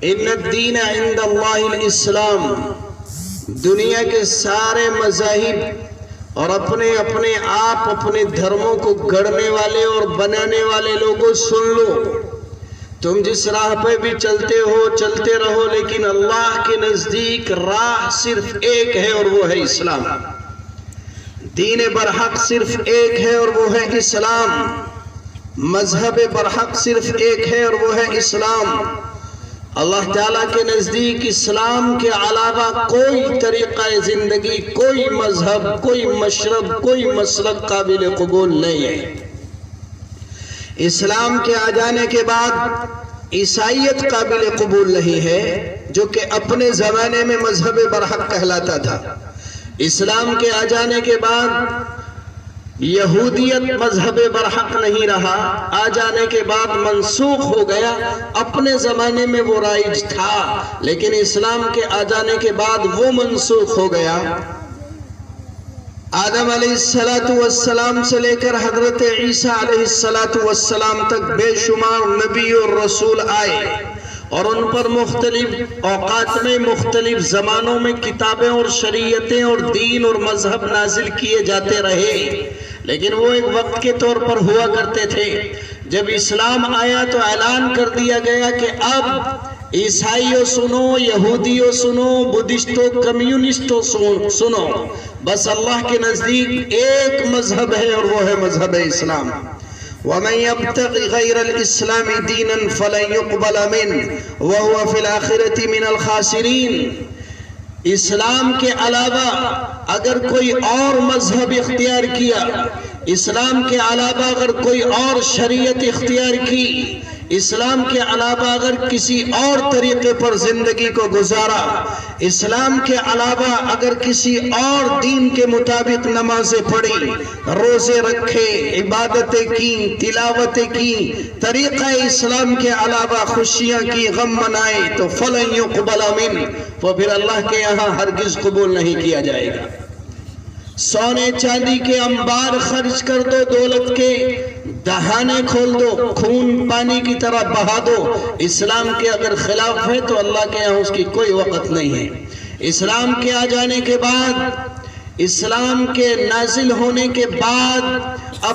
ان الدین عند اللہ الاسلام، دنیا کے سارے مذاہب اور اپنے آپ اپنے دھرموں کو گڑھنے والے اور بنانے والے لوگوں سن لو، تم جس راہ پہ بھی چلتے رہو، لیکن اللہ کے نزدیک راہ صرف ایک ہے اور وہ ہے اسلام۔ دین برحق صرف ایک ہے اور وہ ہے اسلام۔ مذہب برحق صرف ایک ہے اور وہ ہے اسلام۔ اللہ تعالیٰ کے نزدیک اسلام کے علاوہ کوئی طریقہ زندگی، کوئی مذہب، کوئی مشرب، کوئی مسلک قابل قبول نہیں ہے۔ اسلام کے آ جانے کے بعد عیسائیت قابل قبول نہیں ہے، جو کہ اپنے زمانے میں مذہب برحق کہلاتا تھا۔ اسلام کے آ جانے کے بعد یہودیت مذہب برحق نہیں رہا، آ جانے کے بعد منسوخ ہو گیا۔ اپنے زمانے میں وہ رائج تھا، لیکن اسلام کے آ جانے کے بعد وہ منسوخ ہو گیا۔ آدم علیہ السلام سے لے کر حضرت عیسیٰ علیہ السلام تک بے شمار نبی اور رسول آئے، اور ان پر مختلف اوقات میں، مختلف زمانوں میں کتابیں اور شریعتیں اور دین اور مذہب نازل کیے جاتے رہے، لیکن وہ ایک وقت کے طور پر ہوا کرتے تھے۔ جب اسلام آیا تو اعلان کر دیا گیا کہ اب عیسائیوں سنو، یہودیوں سنو، بدھسٹوں، کمیونسٹوں سنو، بس اللہ کے نزدیک ایک مذہب ہے اور وہ ہے مذہب اسلام۔ وَمَن يَبْتَغِ غَيْرَ الْإِسْلَامِ دِينًا فَلَن يُقْبَلَ مِنْهُ وَهُوَ فِي الْآخِرَةِ مِنَ الْخَاسِرِينَ۔ اسلام کے علاوہ اگر کوئی اور مذہب اختیار کیا، اسلام کے علاوہ اگر کوئی اور شریعت اختیار کی، اسلام کے علاوہ اگر کسی اور طریقے پر زندگی کو گزارا، اسلام کے علاوہ اگر کسی اور دین کے مطابق نمازیں پڑھی، روزے رکھے، عبادتیں کی، تلاوتیں کی، طریقہ اسلام کے علاوہ خوشیاں کی، غم منائے، تو فَلَن يُقْبَلَ مِنْهُ، وہ پھر اللہ کے یہاں ہرگز قبول نہیں کیا جائے گا۔ سونے چاندی کے انبار خرچ کر دو، دولت کے دہانے کھول دو، خون پانی کی طرح بہا دو، اسلام کے اگر خلاف ہے تو اللہ کے یہاں اس کی کوئی وقت نہیں ہے۔ اسلام کے آ جانے کے بعد، اسلام کے نازل ہونے کے بعد